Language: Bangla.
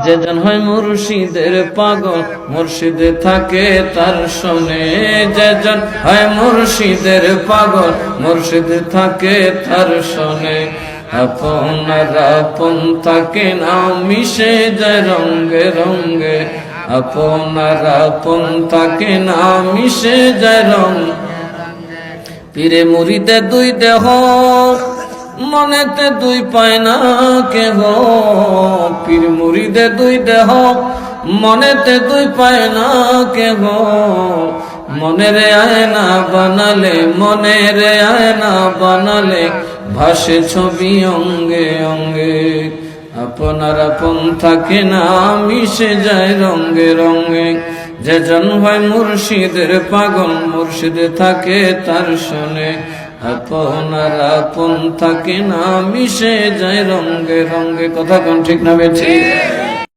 যেজন হয় মুর্শিদের পাগল মুর্শিদে থাকে তার শোনে। যেজন হয় মুর্শিদের পাগল মুর্শিদে থাকে তার শোনে। আপনারা আপন থাকে না মিশে যায় রঙ্গে রঙ্গে। আপনারা আপন থাকে না মিশে যায় রং। পীরে মুরিদে দুই দেহ মনেতে দুই পায় না কেহ। পীর মুরিদে দুই দেহ মনেতে দুই পায় না কেহ। মনের আয়না বানালে মনের আয়না বানালে ভাসে ছবি অঙ্গে অঙ্গে। আপনার আপন থাকে না মিশে যায় রঙ্গে রঙ্গে। যেজন হয় মুর্শিদের পাগল মুর্শিদে থাকে তার শোনে। আপনার আপন থাকে না মিশে যায় রঙ্গে রঙ্গে। কথা কোন ঠিক না বেঠিক?